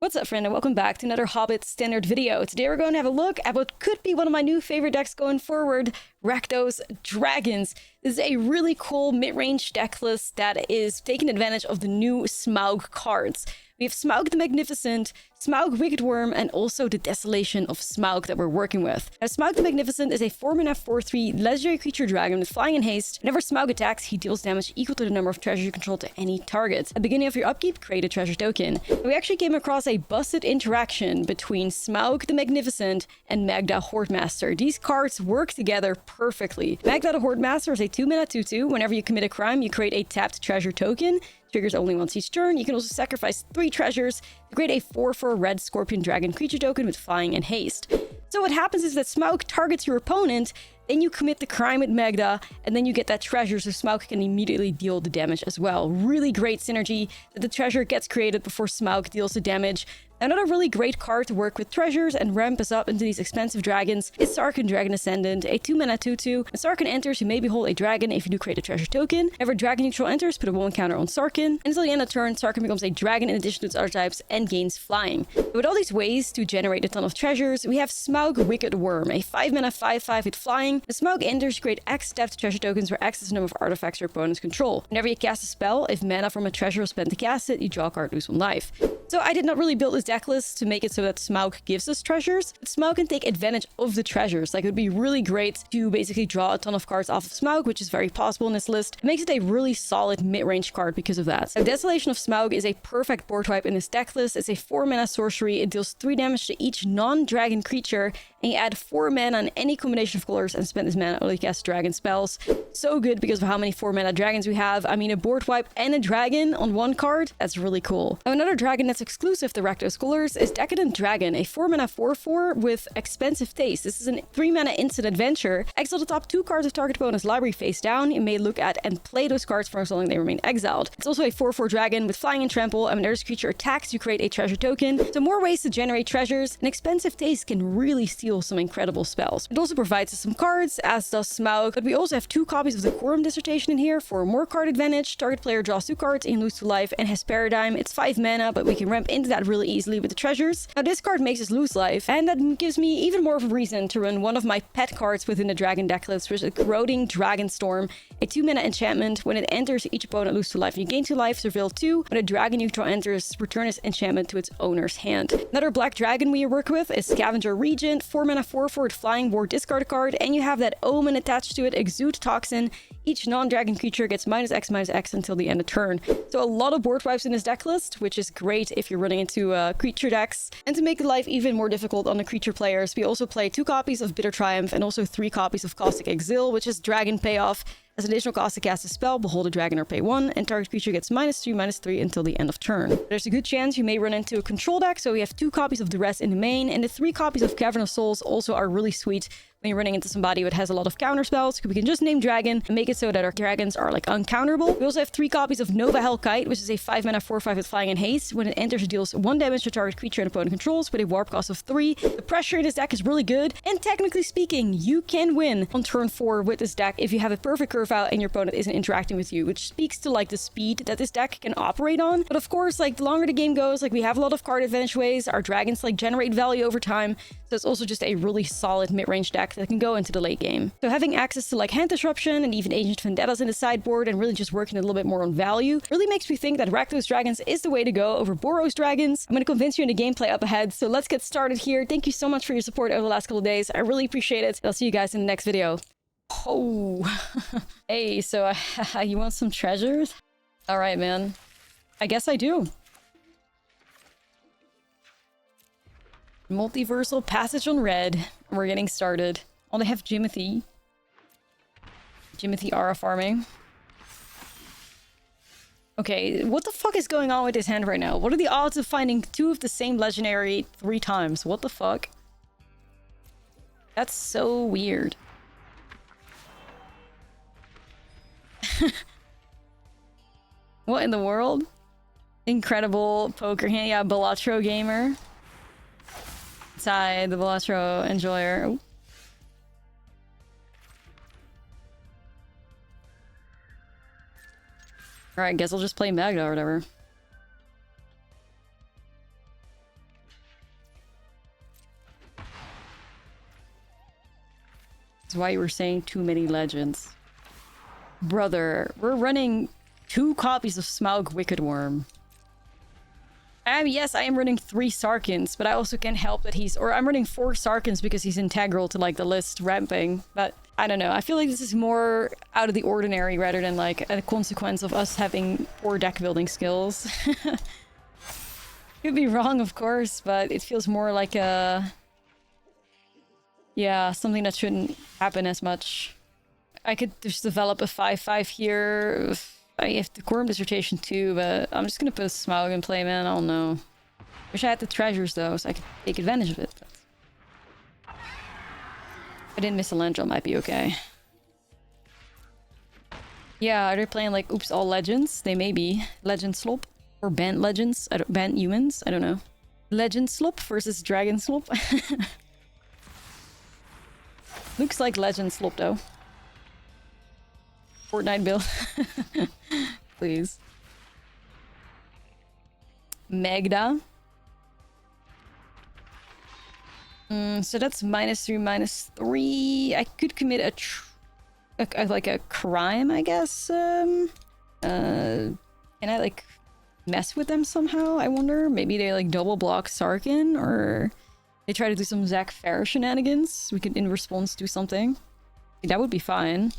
What's up, friend, and welcome back to another Hobbit standard video. Today we're going to have a look at what could be one of my new favorite decks going forward, Rakdos Dragons. This is a really cool mid-range deck list that is taking advantage of the new Smaug cards. We have Smaug the Magnificent, Smaug Wicked Worm, and also the Desolation of Smaug that we're working with. Now, Smaug the Magnificent is a 4-mana 4/3 legendary creature dragon with flying and haste. Whenever Smaug attacks, he deals damage equal to the number of treasures you control to any target. At the beginning of your upkeep, create a treasure token. We actually came across a busted interaction between Smaug the Magnificent and Magda Hoardmaster. These cards work together perfectly. Magda the Hoardmaster is a 2-mana 2/2. Whenever you commit a crime, you create a tapped treasure token. Triggers only once each turn. You can also sacrifice 3 treasures to create a 4/4 red scorpion dragon creature token with flying and haste. So what happens is that Smaug targets your opponent, then you commit the crime with Magda, and then you get that treasure so Smaug can immediately deal the damage as well. Really great synergy that the treasure gets created before Smaug deals the damage. Another really great card to work with treasures and ramp us up into these expensive dragons is Sarkhan Dragon Ascendant, a 2-mana 2/2. When Sarkhan enters, you may behold a dragon if you do create a treasure token. Whenever dragon neutral enters, put a 1 counter on Sarkhan. Until the end of turn, Sarkhan becomes a dragon in addition to its other types and gains flying. With all these ways to generate a ton of treasures, we have Smaug Wicked Worm, a 5-mana 5/5 with flying. When Smaug enters, you create X tapped treasure tokens where X is the number of artifacts your opponents control. Whenever you cast a spell, if mana from a treasure is spent to cast it, you draw a card, lose 1 life. So I did not really build this deck list to make it so that Smaug gives us treasures, but Smaug can take advantage of the treasures. Like, it would be really great to basically draw a ton of cards off of Smaug, which is very possible in this list. It makes it a really solid mid-range card because of that. Now, Desolation of Smaug is a perfect board wipe in this deck list. It's a 4-mana sorcery. It deals 3 damage to each non-dragon creature, and you add 4 mana on any combination of colors and spend this mana only to cast dragon spells. So good because of how many 4-mana dragons we have. I mean, a board wipe and a dragon on 1 card, that's really cool. Now, another dragon that's exclusive to Rakdos colors is Decadent Dragon, a 4-mana 4/4 with expensive taste. This is a 3-mana instant adventure. Exile the top 2 cards of target opponent's library face down. You may look at and play those cards for as long as they remain exiled. It's also a 4/4 dragon with flying and trample, and when this creature attacks, you create a treasure token. So more ways to generate treasures, and expensive taste can really steal some incredible spells. It also provides us some cards, as does Smaug, but we also have 2 copies of the Quorum Dissertation in here for more card advantage. Target player draws 2 cards and lose 2 life, and has Paradigm. It's 5 mana, but we can ramp into that really easily with the treasures. Now, this card makes us lose life, and that gives me even more of a reason to run one of my pet cards within the dragon deck list, which is a Corroding Dragonstorm, a 2-mana enchantment. When it enters, each opponent loses 2 life, and you gain 2 life, surveil 2. When a dragon neutral enters, return this enchantment to its owner's hand. Another black dragon we work with is Scavenger Regent, 4-mana 4/4 with flying ward, discard a card, and you have that omen attached to it, Exude Toxin. Each non-dragon creature gets -X/-X until the end of turn. So a lot of board wipes in this deck list, which is great if you're running into creature decks. And to make life even more difficult on the creature players, we also play 2 copies of Bitter Triumph and also 3 copies of Caustic Exile, which is dragon payoff. As additional cost to cast a spell, behold a dragon or pay 1, and target creature gets -3/-3 until the end of turn. There's a good chance you may run into a control deck, so we have 2 copies of Duress in the main, and the 3 copies of Cavern of Souls also are really sweet when you're running into somebody who has a lot of counter spells. We can just name dragon and make it so that our dragons are like uncounterable. We also have 3 copies of Nova Hellkite, which is a 5-mana 4/5 with flying and haste. When it enters, it deals 1 damage to target creature and opponent controls with a warp cost of 3. The pressure in this deck is really good, and technically speaking, you can win on turn 4 with this deck if you have a perfect curve out and your opponent isn't interacting with you, which speaks to like the speed that this deck can operate on. But of course, like, the longer the game goes, like, we have a lot of card advantage ways. Our dragons like generate value over time, so it's also just a really solid mid-range deck that can go into the late game. So having access to like Hand Disruption and even Ancient Vendettas in the sideboard and really just working a little bit more on value really makes me think that Rakdos Dragons is the way to go over Boros Dragons. I'm going to convince you in the gameplay up ahead, so let's get started here. Thank you so much for your support over the last couple of days. I really appreciate it. I'll see you guys in the next video. Oh, hey, so you want some treasures? All right, man. I guess I do. Multiversal Passage on red. We're getting started. Oh, they have Jimothy. Jimothy Aura farming. Okay, what the fuck is going on with his hand right now? What are the odds of finding 2 of the same legendary 3 times? What the fuck? That's so weird. What in the world? Incredible poker hand. Yeah, Balatro gamer. Side, the Balatro enjoyer. Ooh. Alright, guess I'll just play Magda or whatever. That's why you were saying too many legends. Brother, we're running 2 copies of Smaug Wicked Worm. Yes, I am running 3 Sarkans, but I also can't help that he's... Or I'm running 4 Sarkans because he's integral to, like, the list ramping. But, I don't know. I feel like this is more out of the ordinary rather than, like, a consequence of us having poor deck building skills. Could be wrong, of course, but it feels more like a... Yeah, something that shouldn't happen as much. I could just develop a 5/5 here. I have the Quorum Dissertation too, but I'm just gonna put a Smaug in play, man. I don't know. Wish I had the treasures though, so I could take advantage of it. But... if I didn't miss a land draw, might be okay. Yeah, are they playing like oops all legends? They may be. Legend Slop or banned legends. I don't banned humans. I don't know. Legend Slop versus Dragon Slop. Looks like Legend Slop though. Fortnite build. Please. Magda. So that's -3/-3. I could commit like a crime, I guess. Can I like mess with them somehow? I wonder. Maybe they like double block Sarkin, or they try to do some Zach Fair shenanigans. We could in response do something. That would be fine.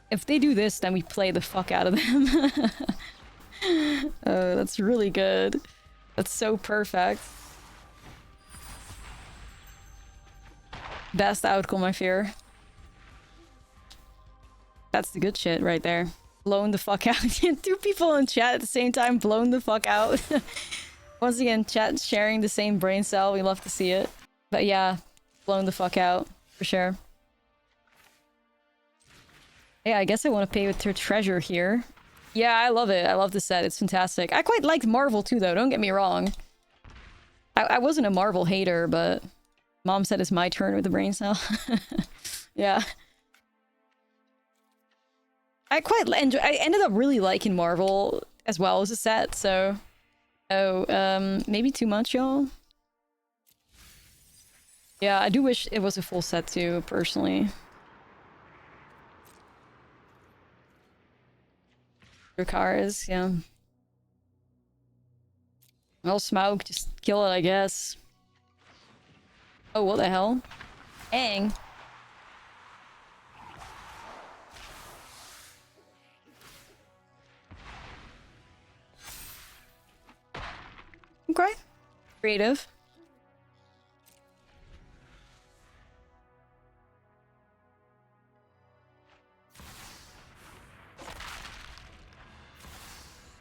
If they do this, then we play the fuck out of them. Oh, that's really good. That's so perfect. Best outcome, I fear. That's the good shit right there. Blown the fuck out. 2 people in chat at the same time, blown the fuck out. Once again, chat sharing the same brain cell. We love to see it. But yeah, blown the fuck out, for sure. Yeah, I guess I want to pay with her treasure here. Yeah, I love it. I love the set. It's fantastic. I quite liked Marvel too, though. Don't get me wrong. I wasn't a Marvel hater, but Mom said it's my turn with the brain cell. Yeah. I quite enjoy. I ended up really liking Marvel as well as a set, so... Oh, maybe too much, y'all? Yeah, I do wish it was a full set too, personally. Cars, yeah. Well, Smaug, just kill it, I guess. Oh, what the hell? Dang. Okay. Creative.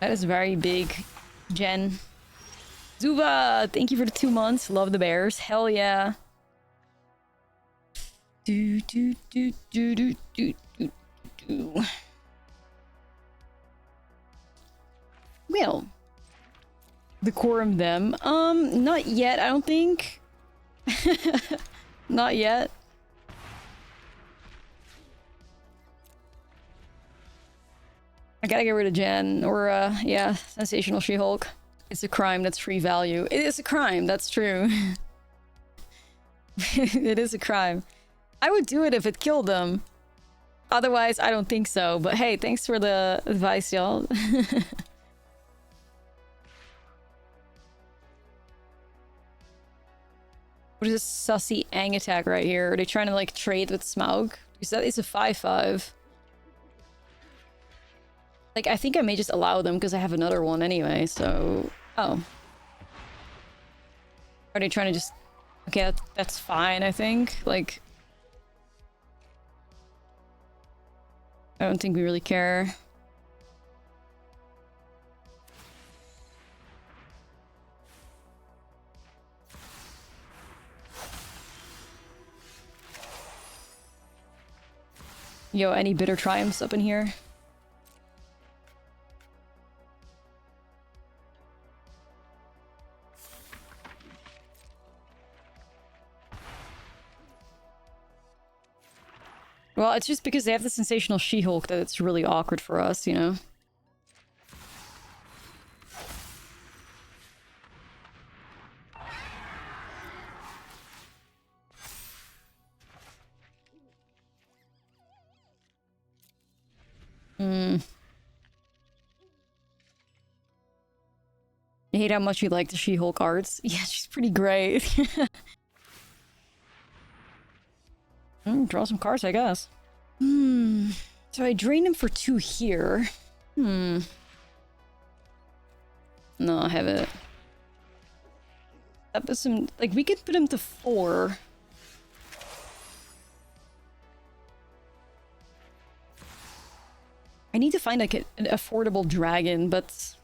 That is very big, Jen. Zuva, thank you for the 2 months. Love the bears. Hell yeah. Do do do do do do do do. Well, the quorum them. Not yet. I don't think. Not yet. I gotta get rid of Jen, or, yeah, Sensational She-Hulk. It's a crime, that's free value. It is a crime, that's true. It is a crime. I would do it if it killed them. Otherwise, I don't think so. But hey, thanks for the advice, y'all. What is this sussy Aang attack right here? Are they trying to, like, trade with Smaug? Because that is a 5/5. Like, I think I may just allow them because I have another one anyway, so... Oh. Are they trying to just... Okay, that's fine, I think. Like... I don't think we really care. Yo, any bitter triumphs up in here? Well, it's just because they have the Sensational She-Hulk that it's really awkward for us, you know? Hmm. I hate how much you like the She-Hulk cards. Yeah, she's pretty great. Draw some cards, I guess. So I drain him for 2 here. No, I have it. That was some... Like, we could put him to 4. I need to find, like, an affordable dragon, but...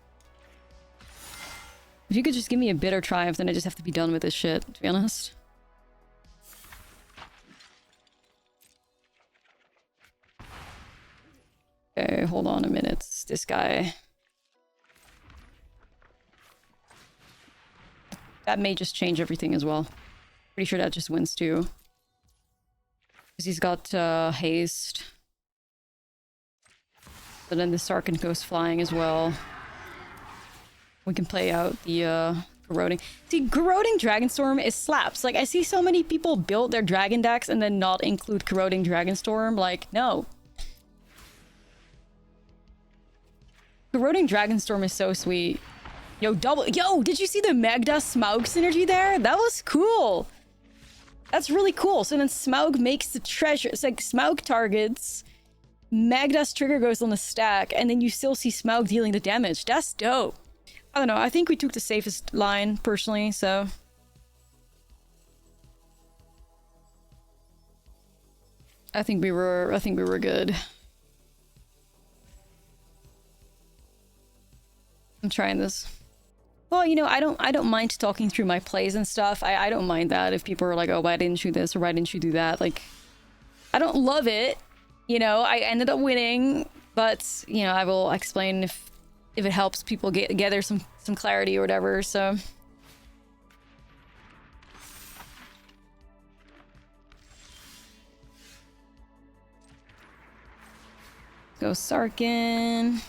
If you could just give me a Bitter Triumph, then I just have to be done with this shit, to be honest. Okay, hold on a minute. This guy... That may just change everything as well. Pretty sure that just wins too. Because he's got haste. But then the Sarkhan goes flying as well. We can play out the corroding. See, corroding Dragonstorm is slaps. Like, I see so many people build their dragon decks and then not include corroding Dragonstorm. Like, no. Corroding Dragonstorm is so sweet. Yo, did you see the Magda Smaug synergy there? That was cool. That's really cool. So then Smaug makes the treasure. It's like Smaug targets, Magda's trigger goes on the stack, and then you still see Smaug dealing the damage. That's dope. I don't know. I think we took the safest line, personally, so... I think we were good. I'm trying this. Well, you know, I don't mind talking through my plays and stuff. I don't mind that if people are like, oh, why didn't you this or why didn't you do that? Like, I don't love it. You know, I ended up winning, but, you know, I will explain if it helps people gather some clarity or whatever, so... Go Sarkhan.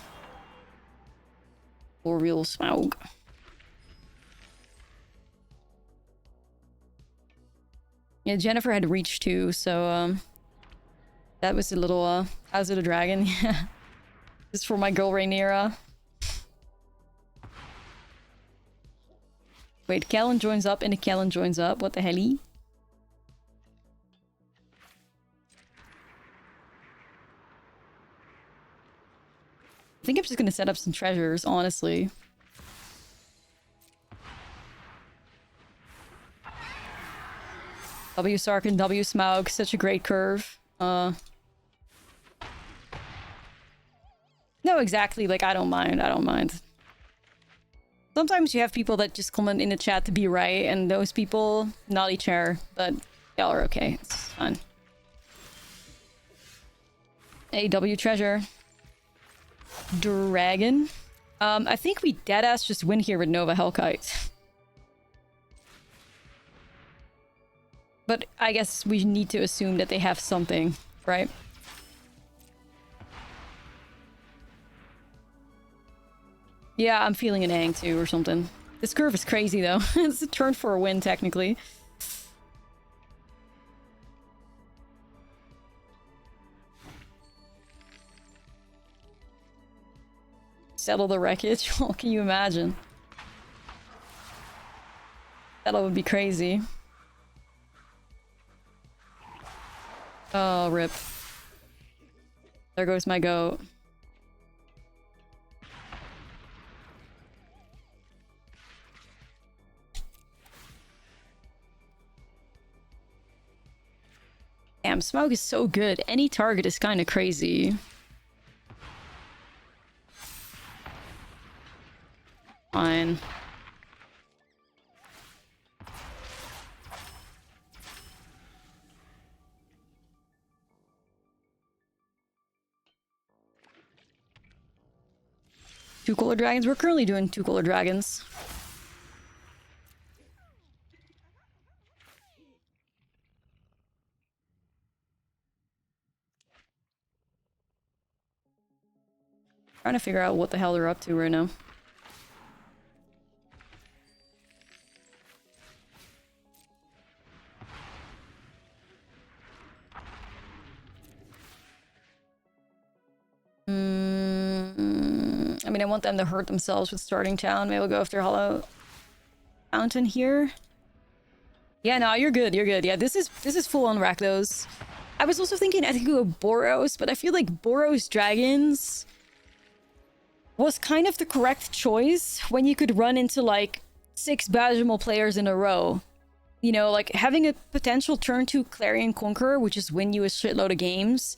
Or real Smaug. Yeah, Jennifer had reach too, so that was a little House of the Dragon. Yeah. Just for my girl Rhaenyra. Wait, Callan joins up and the Callan joins up. What the helly? I think I'm just gonna set up some treasures, honestly. W Sarkhan, W Smaug, such a great curve. No, exactly, like, I don't mind. Sometimes you have people that just comment in the chat to be right, and those people, naughty chair, but y'all are okay, it's fine. AW treasure. Dragon. I think we deadass just win here with Nova Hellkite. But I guess we need to assume that they have something, right? Yeah, I'm feeling an Aang too or something. This curve is crazy though. It's a turn for a win technically. Settle the wreckage? Oh, can you imagine? That would be crazy. Oh, rip. There goes my goat. Damn, Smaug is so good. Any target is kind of crazy. Fine. Two color dragons? We're currently doing two color dragons. Trying to figure out what the hell they're up to right now. I mean, I want them to hurt themselves with starting town. Maybe we'll go after Hollow Fountain here. Yeah, no, you're good. You're good. Yeah, this is full on Rakdos. I was also thinking I could go Boros, but I feel like Boros Dragons was kind of the correct choice when you could run into like 6 Bajamel players in a row. You know, like having a potential turn 2 Clarion Conqueror, which is win you a shitload of games.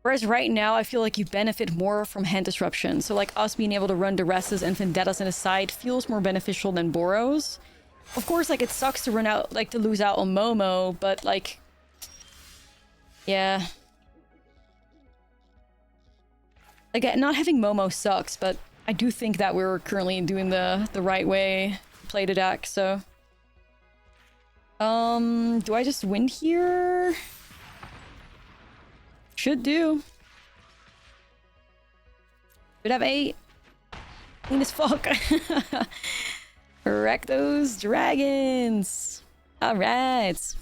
Whereas right now, I feel like you benefit more from hand disruption. So like us being able to run Duresses and Vendettas in a side feels more beneficial than Boros. Of course, like it sucks to run out, like to lose out on Momo, but like, yeah. Like not having Momo sucks, but I do think that we're currently doing the right way to play the deck, so. Do I just win here? Should do. Should have 8. Clean as fuck. Rakdos Dragons. Alright.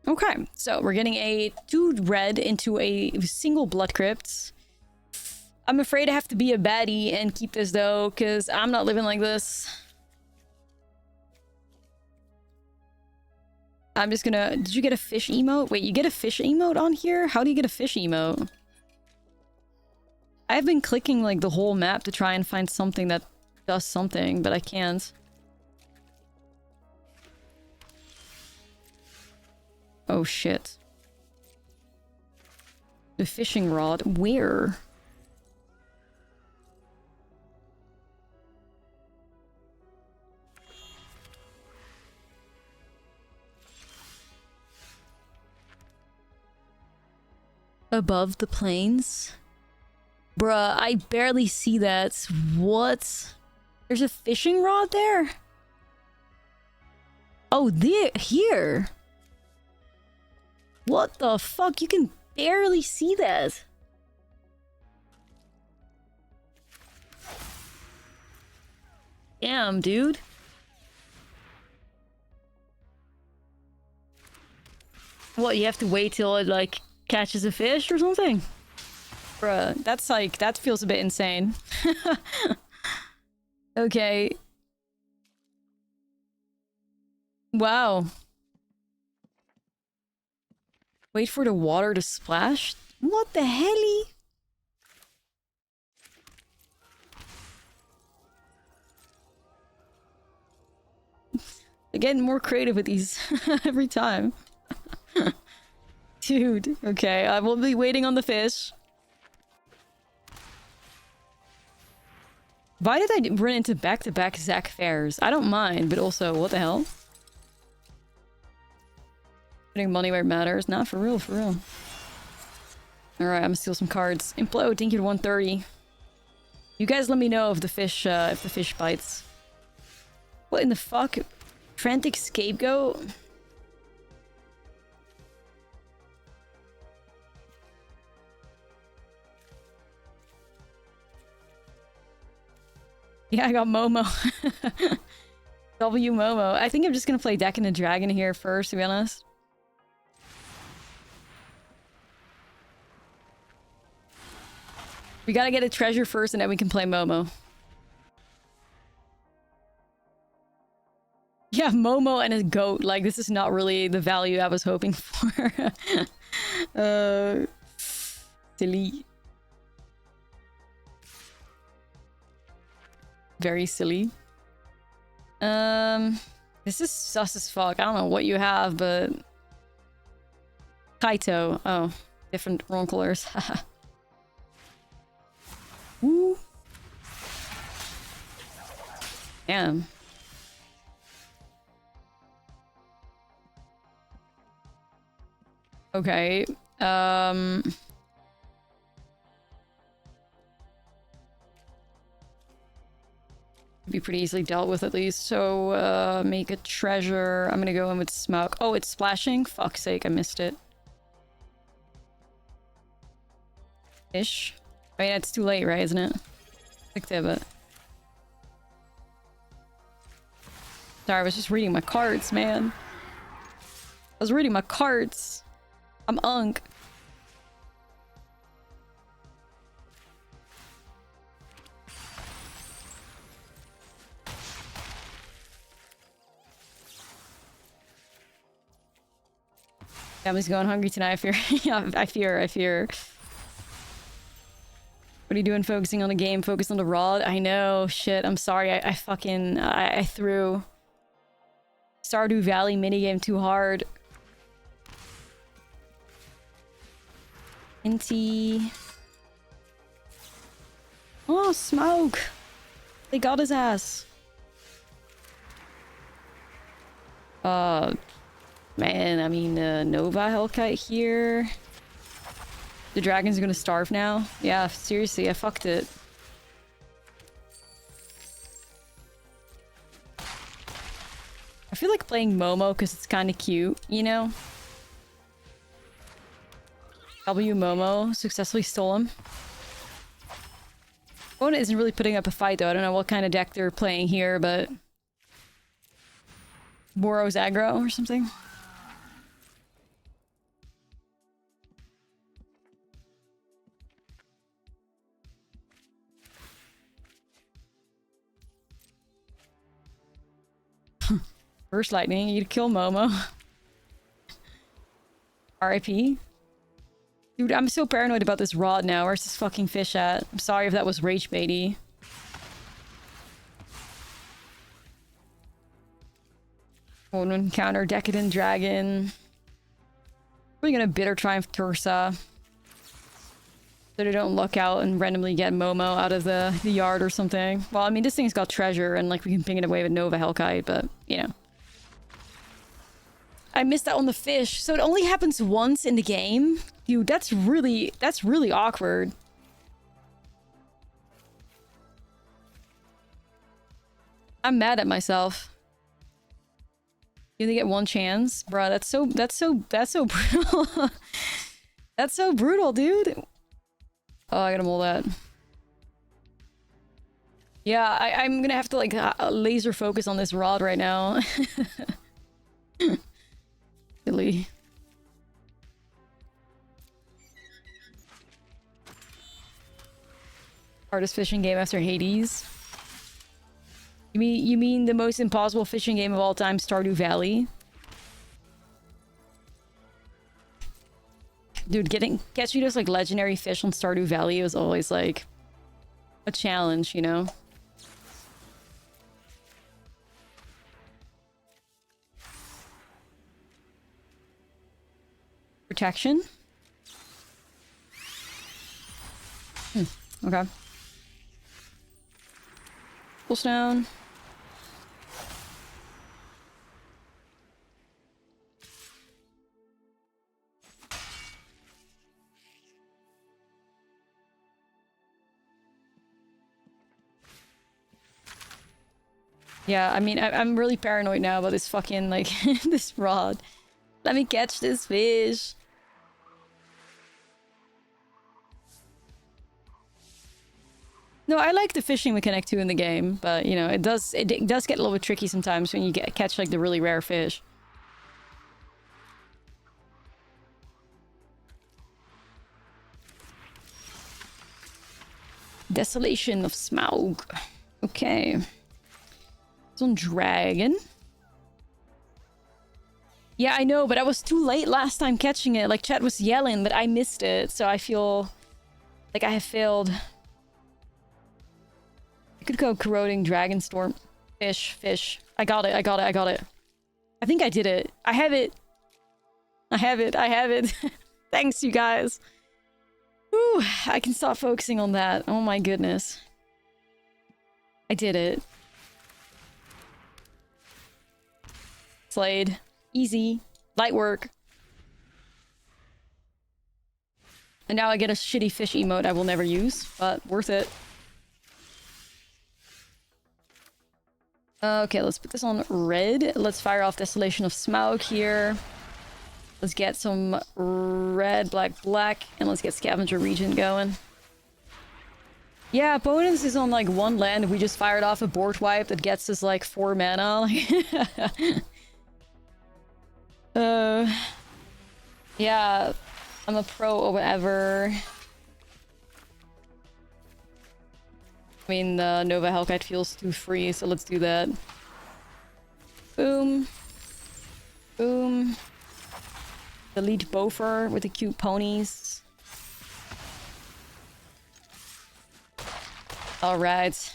Okay, so we're getting a 2 red into a single Blood Crypt. I'm afraid I have to be a baddie and keep this though, because I'm not living like this. I'm just gonna... Did you get a fish emote? Wait, you get a fish emote on here? How do you get a fish emote? I've been clicking like the whole map to try and find something that does something, but I can't. Oh shit. The fishing rod? Where? Above the plains? Bruh, I barely see that. What? There's a fishing rod there? Oh, there, here. What the fuck? You can barely see that. Damn, dude. What, you have to wait till it, like, catches a fish or something? Bruh, that's like, that feels a bit insane. Okay. Wow. Wait for the water to splash? What the helly? They're getting more creative with these every time. Dude, okay, I will be waiting on the fish. Why did I run into back-to-back Zach Fairs? I don't mind, but also, what the hell? Putting money where it matters. Not for real, for real. Alright, I'm gonna steal some cards. Implode, thank you to 130. You guys let me know if the fish bites. What in the fuck? Frantic Scapegoat? Yeah, I got Momo. W Momo. I think I'm just gonna play Deck and a Dragon here first, to be honest. We gotta get a treasure first and then we can play Momo. Yeah, Momo and a goat. Like, this is not really the value I was hoping for. Silly. Very silly. This is sus as fuck. I don't know what you have, but... Kaito. Oh, different wrong colors. Woo. Damn. Okay. Be pretty easily dealt with at least. So, make a treasure. I'm gonna go in with Smaug. Oh, it's splashing? Fuck's sake, I missed it. Ish. I mean, it's too late, right? Isn't it? Click to it. Sorry, I was just reading my cards, man. I was reading my cards. I'm unk. Family's going hungry tonight, I fear. Yeah, I fear. What are you doing focusing on the game? Focus on the rod? I know, shit, I'm sorry. I fucking... I threw Stardew Valley minigame too hard. Inty. Oh, Smaug! They got his ass. Man, I mean, Nova Hellkite here. The dragons are gonna starve now. Yeah, seriously, I fucked it. I feel like playing Momo because it's kind of cute, you know? W Momo successfully stole him. Opponent isn't really putting up a fight though. I don't know what kind of deck they're playing here, but... Boros aggro or something? First lightning, you kill Momo. RIP. Dude, I'm so paranoid about this rod now. Where's this fucking fish at? I'm sorry if that was rage baity. Won't encounter Decadent Dragon. Probably gonna Bitter Triumph Tursa. So they don't luck out and randomly get Momo out of the yard or something. Well, I mean, this thing's got treasure and like we can ping it away with Nova Hellkite, but you know. I missed out on the fish. So it only happens once in the game? Dude, that's really awkward. I'm mad at myself. You only get one chance? Bruh, that's so brutal. That's so brutal, dude. Oh, I gotta mold that. Yeah, I'm gonna have to like laser focus on this rod right now. Silly. Hardest fishing game after Hades. You mean the most impossible fishing game of all time, Stardew Valley? Dude, catching those like legendary fish on Stardew Valley was always like a challenge, you know? Protection? Okay. Fullstone. Yeah, I mean, I'm really paranoid now about this fucking, like, this rod. Let me catch this fish. No, I like the fishing mechanic too in the game, but, you know, it does get a little bit tricky sometimes when you catch, like, the really rare fish. Desolation of Smaug. Okay. It's on Dragon. Yeah, I know, but I was too late last time catching it. Like, chat was yelling, but I missed it, so I feel like I have failed. I could go Corroding Dragon Storm. Fish. I got it. I think I did it. I have it. Thanks, you guys. Whew, I can stop focusing on that. Oh my goodness. I did it. Slayed. Easy. Light work. And now I get a shitty fish emote I will never use, but worth it. Okay, let's put this on red. Let's fire off Desolation of Smaug here. Let's get some red, black, and let's get Scavenger Regent going. Yeah, opponents is on like one land. We just fired off a board wipe that gets us like 4 mana. Yeah, I'm a pro or whatever. I mean, the Nova Hellkite feels too free, so let's do that. Boom. Boom. Delete Bofer with the cute ponies. Alright.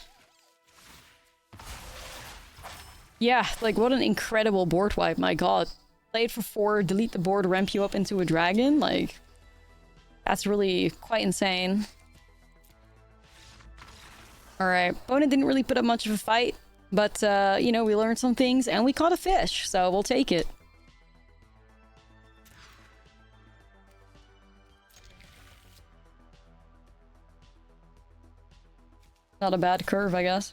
Yeah, like what an incredible board wipe, my god. Play it for 4, delete the board, ramp you up into a dragon, like... That's really quite insane. Alright, opponent didn't really put up much of a fight, but, you know, we learned some things and we caught a fish, so we'll take it. Not a bad curve, I guess.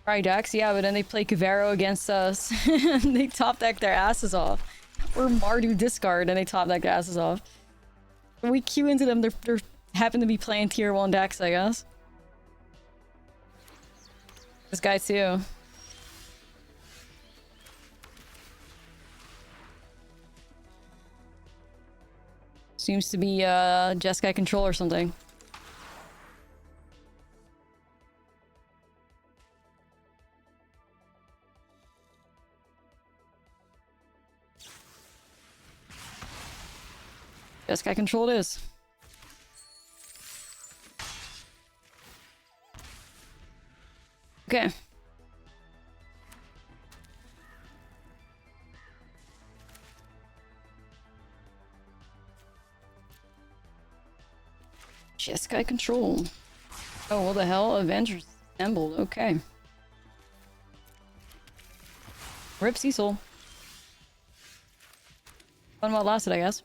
Right, Dex, yeah, but then they play Kavero against us. And they top deck their asses off. Or Mardu discard and they top deck their asses off. When we queue into them, they're happen to be playing tier 1 decks, I guess. This guy too. Seems to be Jeskai control or something. Jeskai control it is. Okay. Jeskai control. Oh, what the hell? Avengers assembled. Okay. Rip Cecil. Fun while it lasted, I guess.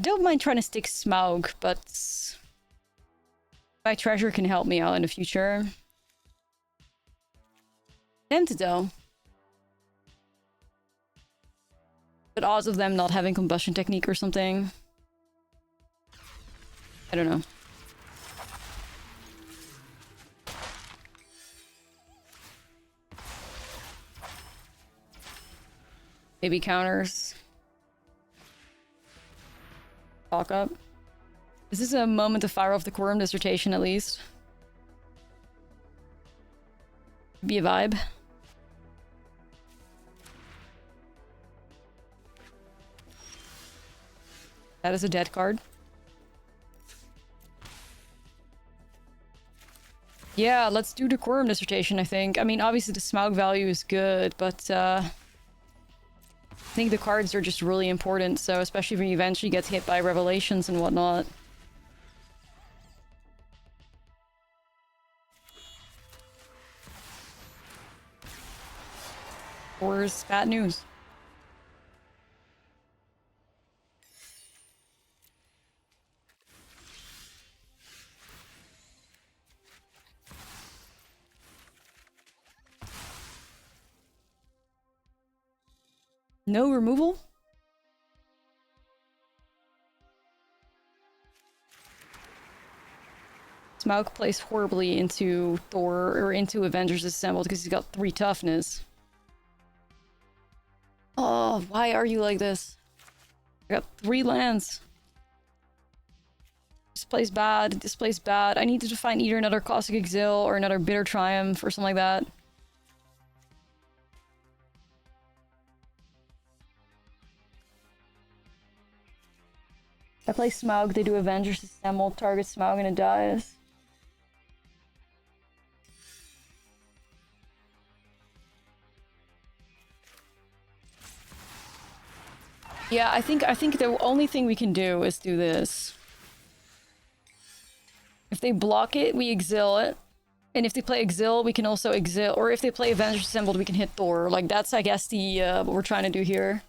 Don't mind trying to stick Smaug, but my treasure can help me out in the future. Tempted though. But odds of them not having combustion technique or something. I don't know. Maybe counters. Talk up. Is this a moment to fire off the quorum dissertation at least? Be a vibe. That is a dead card. Yeah, let's do the quorum dissertation, I think. I mean, obviously the Smaug value is good, but I think the cards are just really important, so especially when you eventually get hit by revelations and whatnot. Where's bad news? No removal? Smaug plays horribly into Thor, or into Avengers Assembled because he's got 3 toughness. Oh, why are you like this? I got 3 lands. This plays bad, this plays bad. I need to find either another Caustic Exile or another Bitter Triumph or something like that. I play Smaug, they do Avengers Assembled, target Smaug and it dies. Yeah, I think the only thing we can do is do this. If they block it, we exile it. And if they play exile, we can also exile. Or if they play Avengers Assembled, we can hit Thor. Like, that's, I guess, the what we're trying to do here.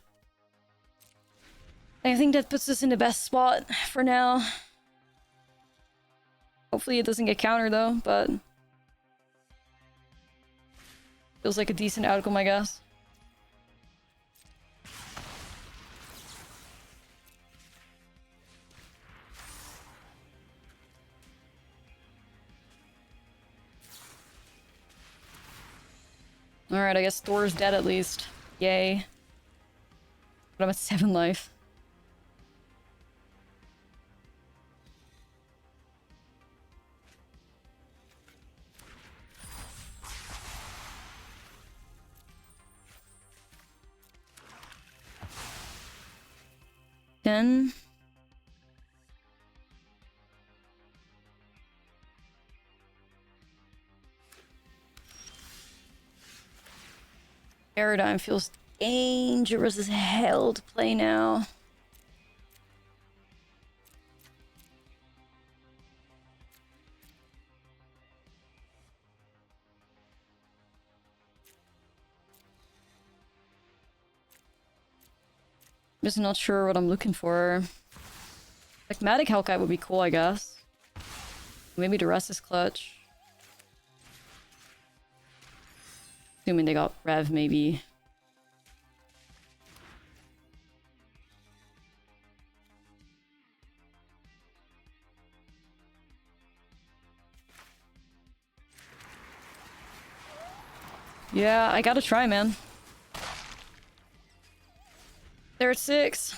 I think that puts us in the best spot for now. Hopefully it doesn't get countered though, but... feels like a decent outcome, I guess. Alright, I guess Thor's dead at least. Yay. But I'm at 7 life. 10. Paradigm feels dangerous as hell to play now. I'm just not sure what I'm looking for. Like, Matic Hellkite would be cool, I guess. Maybe the rest is clutch. Assuming they got Rev, maybe. Yeah, I gotta try, man. They're at 6.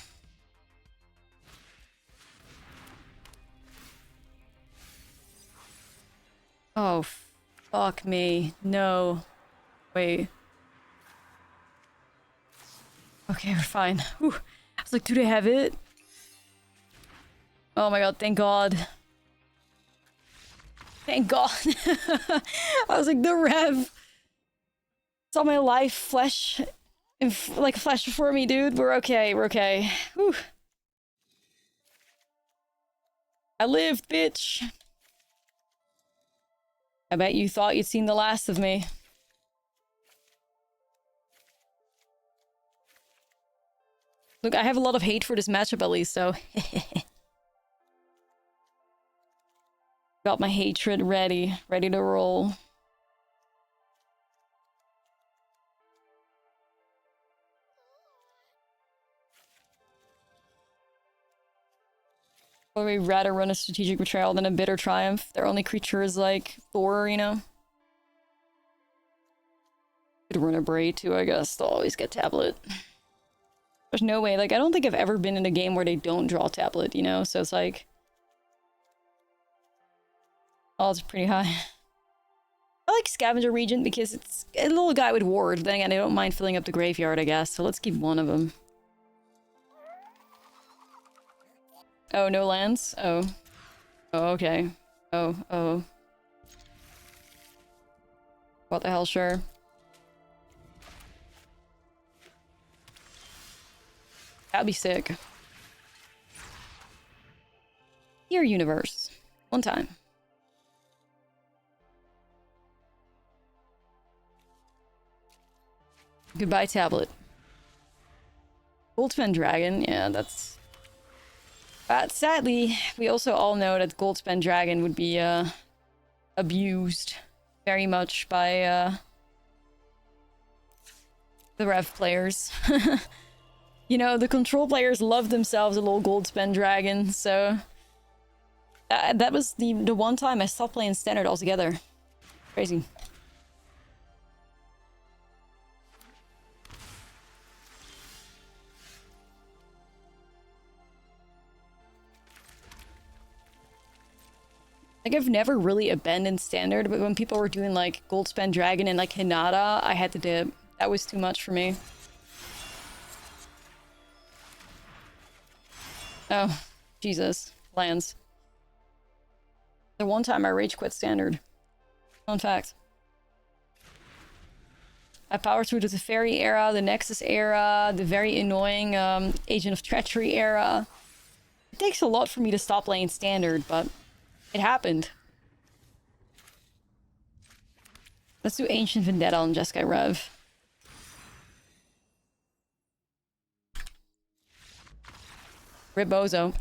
Oh, fuck me. No. Wait. Okay, we're fine. Whew. I was like, do they have it? Oh my god, thank god. Thank god. I was like, the Rev. Saw my life flash, like flash before me, dude. We're okay, we're okay. Whew. I lived, bitch. I bet you thought you'd seen the last of me. Look, I have a lot of hate for this matchup at least, so... Got my hatred ready to roll. Probably rather run a strategic betrayal than a bitter triumph. Their only creature is like Thor, you know? Could run a Braid too, I guess. They'll always get tablet. There's no way, like, I don't think I've ever been in a game where they don't draw tablet, you know? So it's like... Oh, it's pretty high. I like Scavenger Regent because it's a little guy with ward. Then again, I don't mind filling up the graveyard, I guess. So let's keep one of them. Oh, no lands? Oh. Oh, okay. Oh. What the hell, sure. That'd be sick. Here, universe. One time. Goodbye, tablet. Goldspend Dragon, yeah, that's... But sadly, we also all know that Goldspend Dragon would be abused very much by the Rev players. You know, the control players love themselves a little Goldspend Dragon, so... that was the one time I stopped playing Standard altogether. Crazy. Like, I've never really abandoned Standard, but when people were doing, like, Goldspend Dragon and, like, Hinata, I had to dip. That was too much for me. Oh, Jesus. Lands. The one time I rage quit Standard. Fun fact. I powered through the Teferi era, the Nexus era, the very annoying Agent of Treachery era. It takes a lot for me to stop playing Standard, but... it happened. Let's do Ancient Vendetta on Jeskai Rev. Rip Bozo.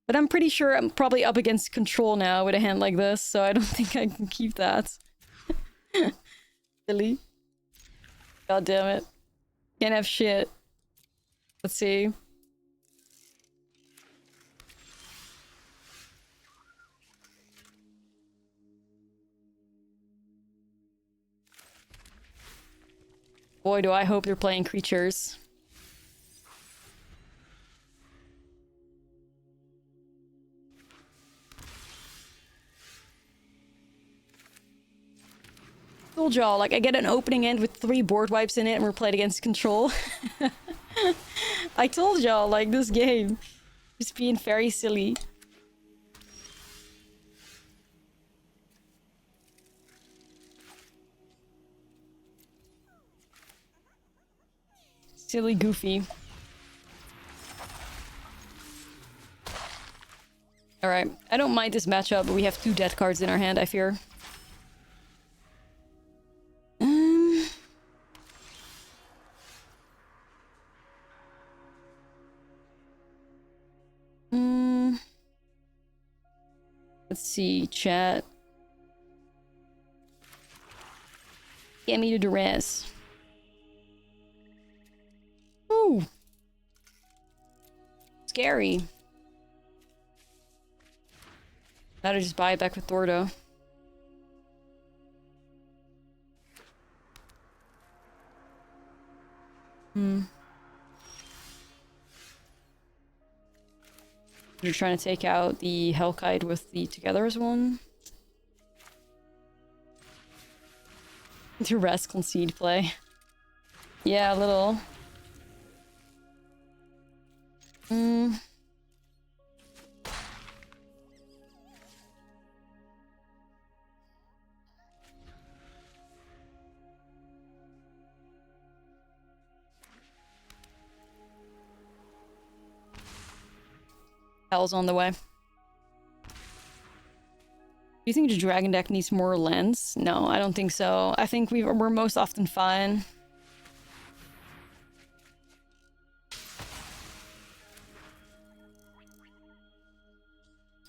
But I'm pretty sure I'm probably up against Control now with a hand like this, so I don't think I can keep that. Silly. God damn it. Can't have shit. Let's see. Boy, do I hope they're playing creatures. Souljaw, like I get an opening end with 3 board wipes in it and we're played against Control. I told y'all, like, this game is being very silly. Silly goofy. Alright, I don't mind this matchup, but we have 2 dead cards in our hand, I fear. Let's see, chat. Get me to duress. Ooh. Scary. Now to just buy it back with Thordo. You're trying to take out the Hellkite with the Togethers one. To rest concede play. Yeah, a little. Hell's on the way. Do you think the dragon deck needs more lens? No, I don't think so. I think we're most often fine.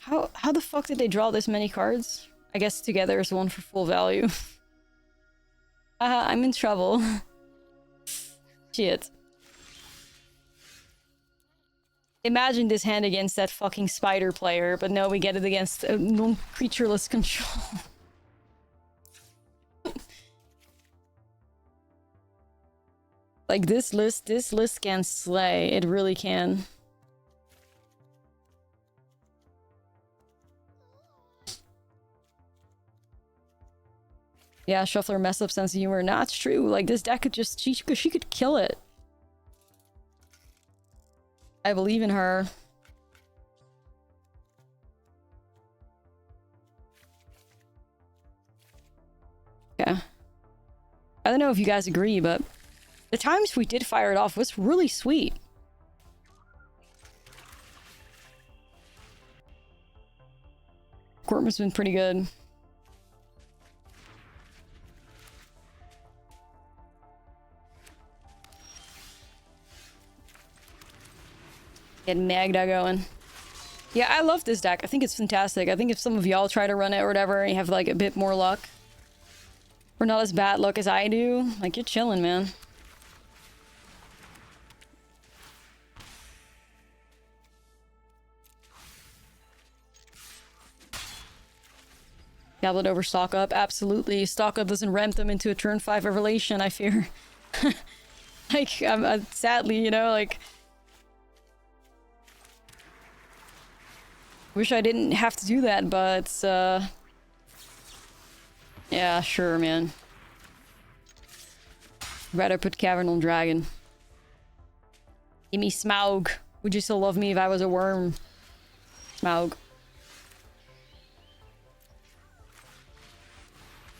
How the fuck did they draw this many cards? I guess together is one for full value. I'm in trouble. Shit. Imagine this hand against that fucking spider player, but no, we get it against a non-creatureless control. Like, this list can slay. It really can. Yeah, Shuffler messed up sense of humor. Nah, it's true. Like, this deck could just... She could kill it. I believe in her. Yeah. I don't know if you guys agree, but the times we did fire it off was really sweet. Courtman's been pretty good. Get Magda going. Yeah, I love this deck. I think it's fantastic. I think if some of y'all try to run it or whatever and you have like a bit more luck, or not as bad luck as I do, like, you're chilling, man. Goblet over stock up, absolutely. Stock up doesn't ramp them into a turn 5 revelation, I fear. Like, sadly, you know, like... Wish I didn't have to do that, but, yeah, sure, man. Rather put Cavern on Dragon. Give me Smaug. Would you still love me if I was a worm? Smaug.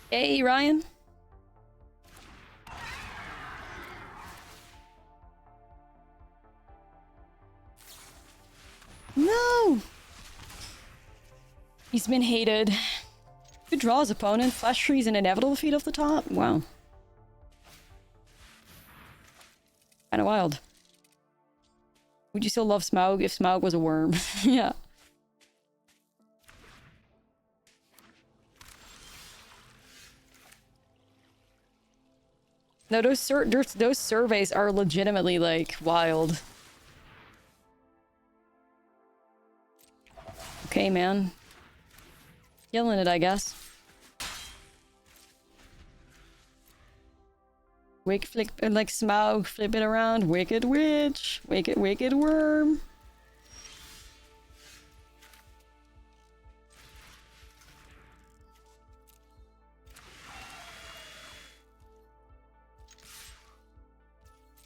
Hey, Ryan. No! He's been hated. Good draw his opponent. Flash Tree's an inevitable feat off the top. Wow. Kinda wild. Would you still love Smaug if Smaug was a worm? Yeah. No, those surveys are legitimately, like, wild. Okay, man. Killing it, I guess. Wicked flick, like Smaug, flip it around. Wicked witch. Wicked worm.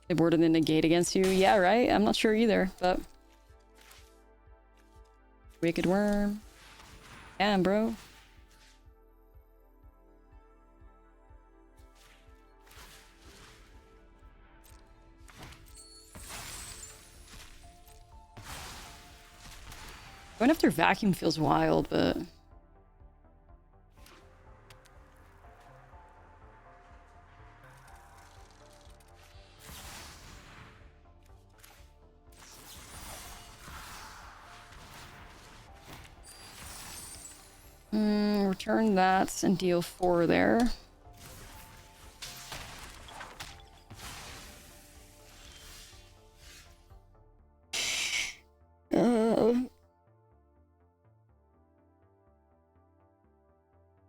They boarded in a gate against you. Yeah, right? I'm not sure either, but... Wicked Worm. Damn, bro. Going after Vacuum feels wild, but... return that and deal 4 there.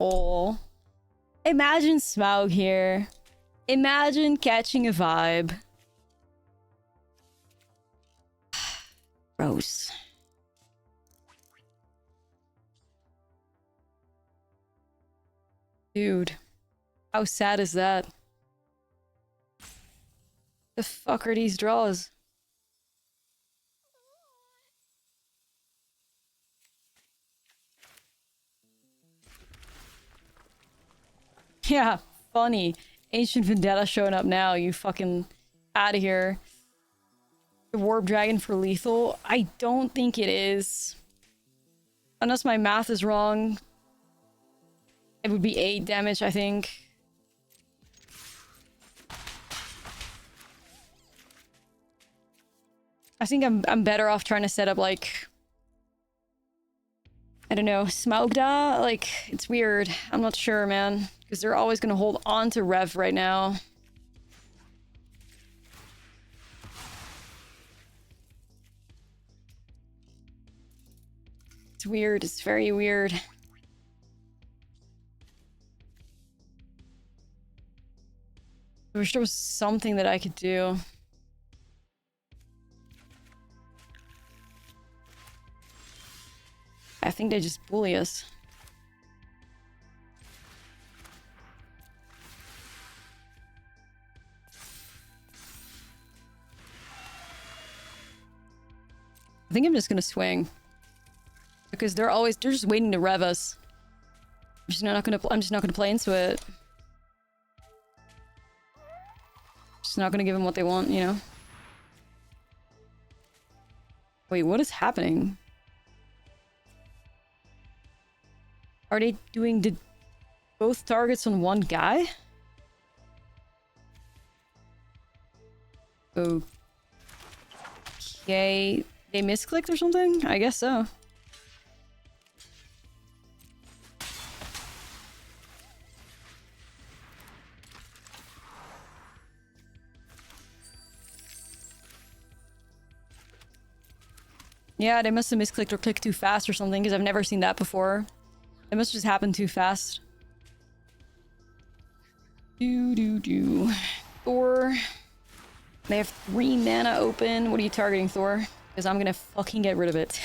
Oh. Imagine Smaug here. Imagine catching a vibe. Gross. Dude. How sad is that? The fuck are these draws? Yeah, funny. Ancient Vendetta showing up now, you fucking out of here. The Warp Dragon for lethal? I don't think it is. Unless my math is wrong. It would be 8 damage, I think. I think I'm better off trying to set up like... I don't know, Smaugda? Like, it's weird. I'm not sure, man. Because they're always going to hold on to Rev right now. It's weird. It's very weird. I wish there was something that I could do. I think they just bully us. I think I'm just gonna swing. Because they're just waiting to rev us. I'm just not gonna play into it. Just not gonna give them what they want, you know? Wait, what is happening? Are they doing both targets on one guy? Okay. They misclicked or something? I guess so. Yeah, they must have misclicked or clicked too fast or something, because I've never seen that before. It must just happen too fast. Thor. They have 3 mana open. What are you targeting, Thor? Because I'm gonna fucking get rid of it.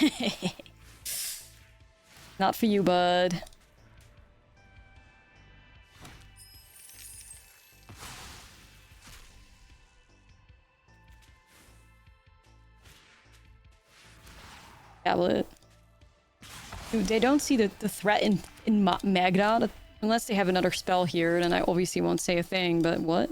Not for you, bud. Tablet. Dude, they don't see the threat in Magda unless they have another spell here, then I obviously won't say a thing, but what?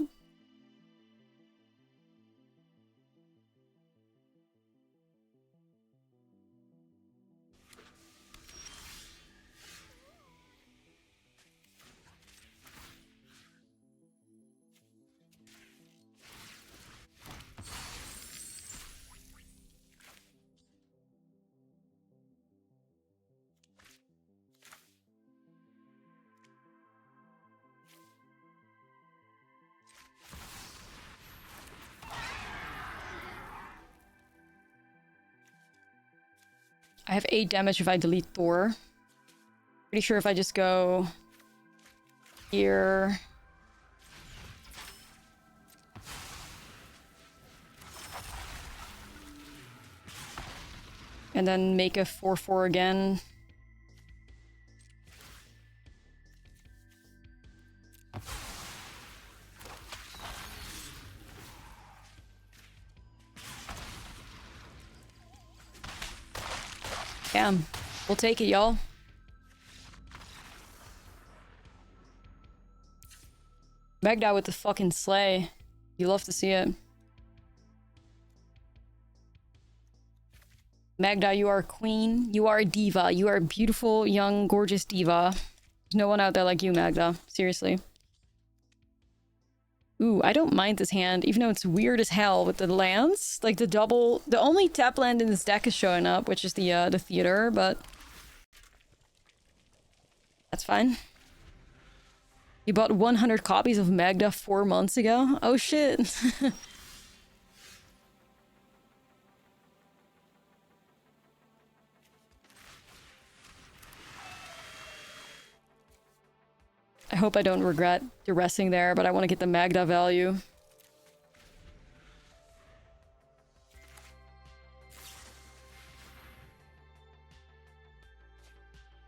I have 8 damage if I delete Thor. Pretty sure if I just go here. And then make a 4/4 again. Damn. We'll take it, y'all. Magda with the fucking sleigh. You love to see it. Magda, you are a queen. You are a diva. You are a beautiful, young, gorgeous diva. There's no one out there like you, Magda. Seriously. Ooh, I don't mind this hand, even though it's weird as hell with the lands. Like the double... The only tap land in this deck is showing up, which is the theater, but... That's fine. You bought 100 copies of Magda 4 months ago? Oh shit. I hope I don't regret duressing there, but I want to get the Magda value.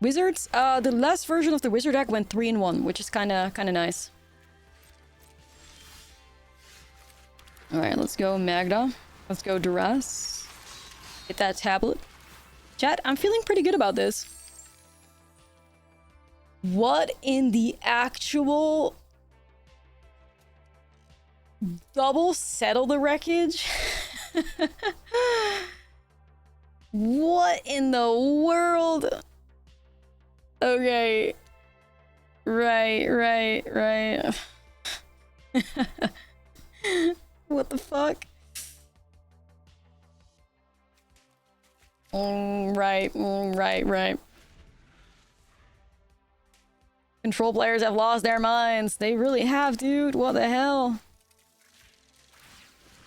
Wizards? The last version of the wizard deck went 3-in-1, which is kinda nice. Alright, let's go Magda. Let's go duress. Get that tablet. Chat, I'm feeling pretty good about this. What in the actual... Double settle the wreckage? What in the world? Okay. Right. What the fuck? Right. Control players have lost their minds. They really have, dude. What the hell?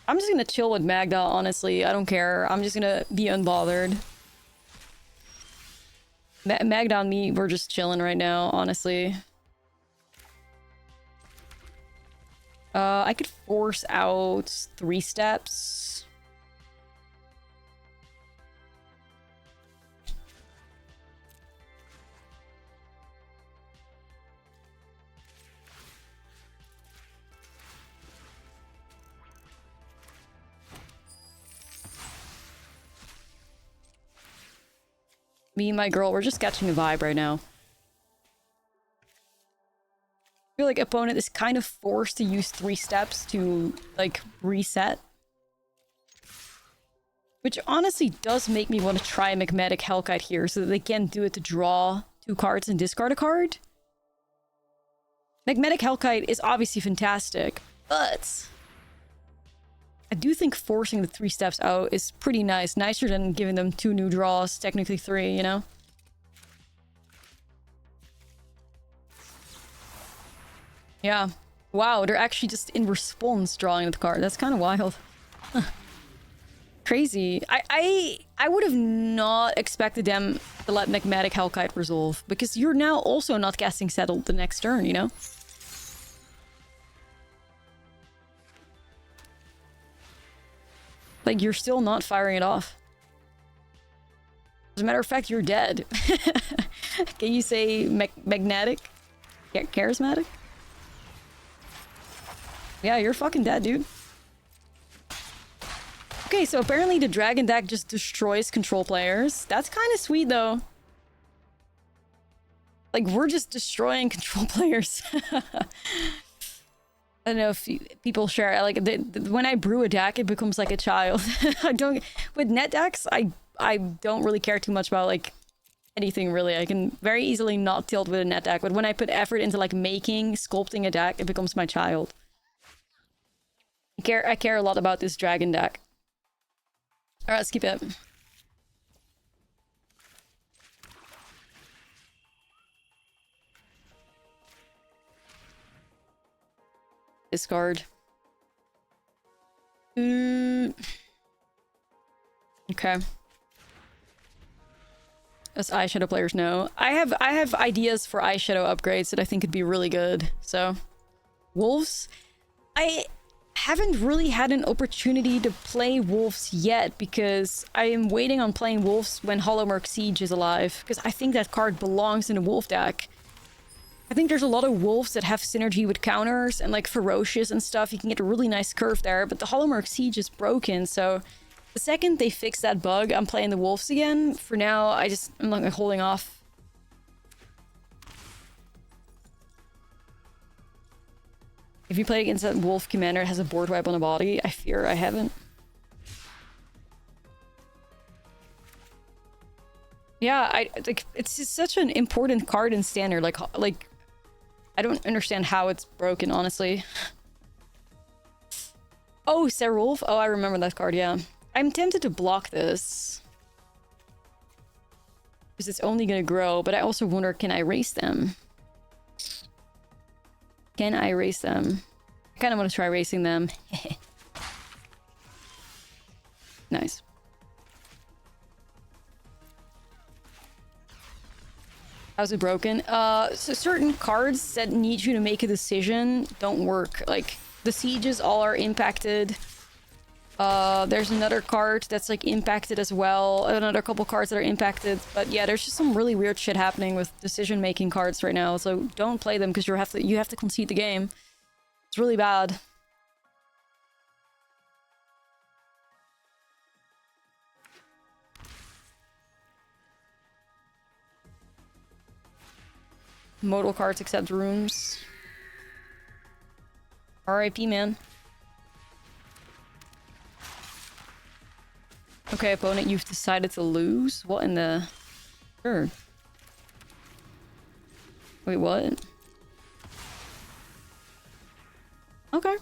I'm just gonna chill with Magda, honestly. I don't care. I'm just gonna be unbothered. Magda and me, we're just chilling right now, honestly. I could force out 3 steps. Me and my girl, we're just catching a vibe right now. I feel like opponent is kind of forced to use 3 steps to, like, reset. Which honestly does make me want to try Magmatic Hellkite here so that they can do it to draw 2 cards and discard a card. Magmatic Hellkite is obviously fantastic, but... I do think forcing the 3 steps out is pretty nice. Nicer than giving them 2 new draws, technically 3, you know? Yeah. Wow, they're actually just in response drawing the card. That's kind of wild. Crazy. I would have not expected them to let Magmatic Hellkite resolve, because you're now also not casting Settled the next turn, you know? Like, you're still not firing it off. As a matter of fact, you're dead. Can you say magnetic? Charismatic? Yeah, you're fucking dead, dude. Okay, so apparently the dragon deck just destroys control players. That's kind of sweet, though. Like, we're just destroying control players. I don't know if people share, like, when I brew a deck, it becomes like a child. I don't... With net decks, I don't really care too much about, like, anything, really. I can very easily not tilt with a net deck, but when I put effort into, like, sculpting a deck, it becomes my child. I care a lot about this dragon deck. Alright, let's keep it. Discard. Okay. As eyeshadow players know. I have ideas for eyeshadow upgrades that I think could be really good. So, wolves. I haven't really had an opportunity to play wolves yet because I am waiting on playing wolves when Hollowmurk Siege is alive, because I think that card belongs in a wolf deck. I think there's a lot of wolves that have synergy with counters and like ferocious and stuff. You can get a really nice curve there, but the Hollowmurk Siege is broken, so The second they fix that bug, I'm playing the wolves again. For now, I'm like holding off. If you play against that wolf commander that has a board wipe on the body, I fear I haven't. Yeah, like it's just such an important card in standard. Like I don't understand how it's broken, honestly. Oh, Serulf. Oh, I remember that card, yeah. I'm tempted to block this. Because it's only gonna grow, but I also wonder, can I race them? Can I race them? I kind of want to try racing them. Nice. How's it broken? So certain cards that need you to make a decision don't work. Like, the sieges all are impacted. There's another card that's like impacted as well. Another couple cards that are impacted. But yeah, there's just some really weird shit happening with decision-making cards right now. So don't play them because you have to concede the game. It's really bad. Modal cards except rooms. RIP, man. Okay, opponent, you've decided to lose? What in the... Sure. Wait, what? Okay.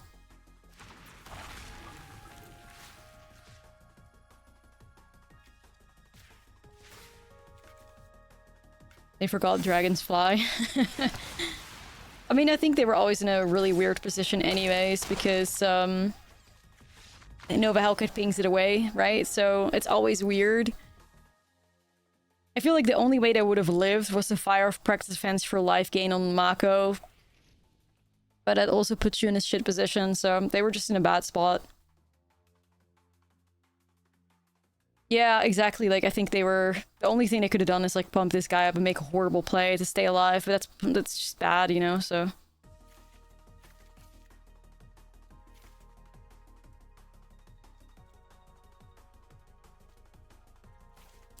They forgot dragons fly. I mean, I think they were always in a really weird position anyways, because, Nova Hellcat pings it away, right? So it's always weird. I feel like the only way they would have lived was to fire off practice fence for life gain on Mako. But that also puts you in a shit position, so they were just in a bad spot. Yeah, exactly. Like, I think they were... The only thing they could have done is, like, pump this guy up and make a horrible play to stay alive. But that's just bad, you know, so...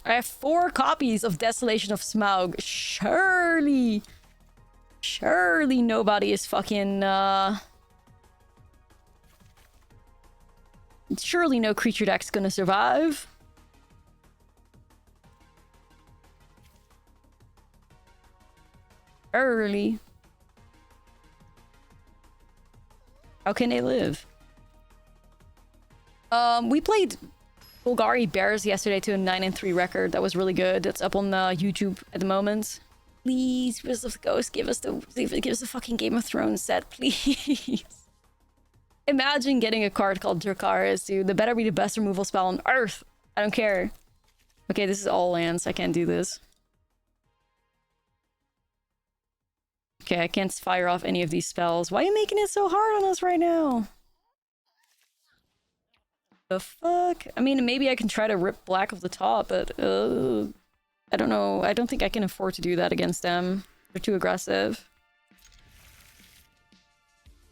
I have 4 copies of Desolation of Smaug. Surely nobody is fucking, Surely no creature deck's gonna survive. Early. How can they live? We played Bulgari Bears yesterday to a 9-3 record. That was really good. That's up on YouTube at the moment. Please, Wizards of the Coast, give us a fucking Game of Thrones set, please. Imagine getting a card called Dracarys, dude. That better be the best removal spell on Earth. I don't care. Okay, this is all lands. I can't do this. Okay, I can't fire off any of these spells. Why are you making it so hard on us right now? The fuck? I mean, maybe I can try to rip black off the top, but I don't know. I don't think I can afford to do that against them. They're too aggressive.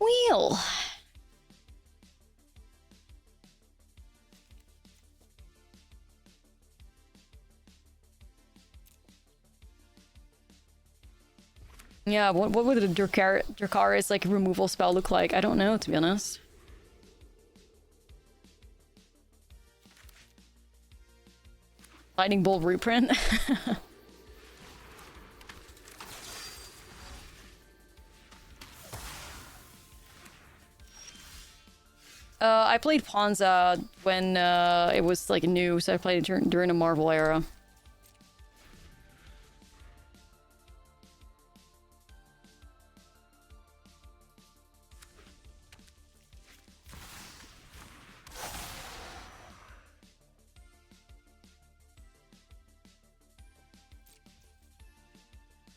Wheel. Yeah, what would a Dracarys like removal spell look like? I don't know, to be honest. Lightning Bolt reprint. I played Ponza when it was like new, so I played it during the Marvel era.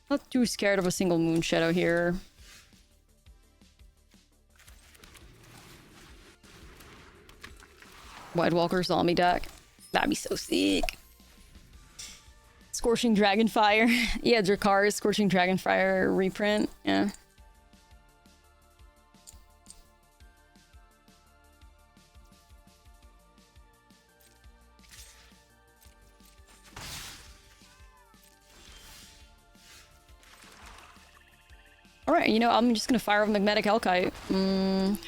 Not too scared of a single Moon Shadow here. White Walker zombie deck. That'd be so sick. Scorching Dragonfire. Yeah, Dracarys, Scorching Dragonfire reprint. Yeah. Alright, you know, I'm just gonna fire off Magmatic Hellkite.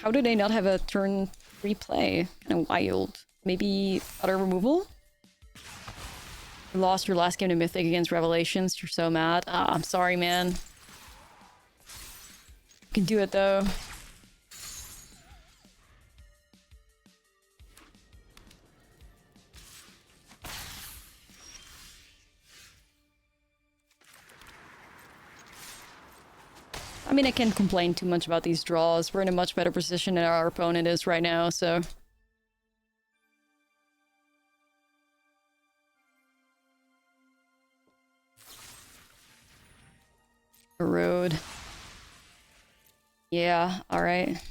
How do they not have a turn 3 play? Kinda wild. Maybe auto removal? You lost your last game to Mythic against Revelations. You're so mad. Ah, I'm sorry, man. You can do it, though. I mean, I can't complain too much about these draws. We're in a much better position than our opponent is right now, so... Road. Yeah, alright.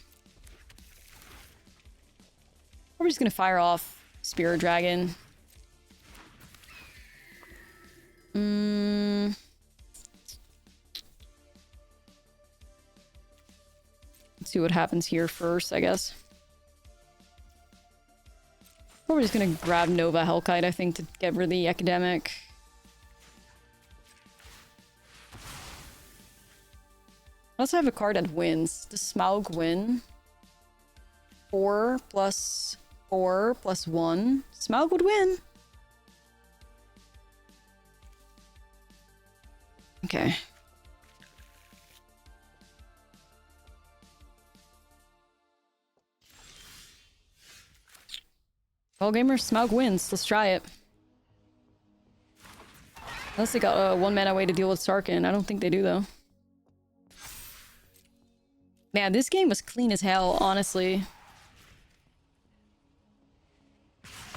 We're just gonna fire off Spirit Dragon. Let's see what happens here first, I guess. We're just gonna grab Nova Hellkite, I think, to get rid of the Academic. Let's have a card that wins. Does Smaug win? 4 plus 4 plus 1. Smaug would win. Okay. Well, gamers, Smaug wins. Let's try it. Unless they got a 1-mana way to deal with Sarkin. I don't think they do, though. Man, this game was clean as hell, honestly.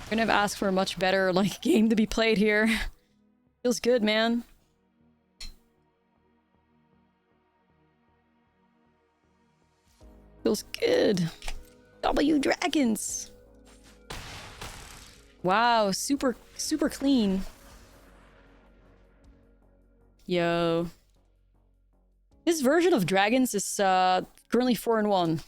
Couldn't have asked for a much better, like, game to be played here. Feels good, man. Feels good. W Dragons. Wow, super clean. Yo. This version of Dragons is currently 4-1.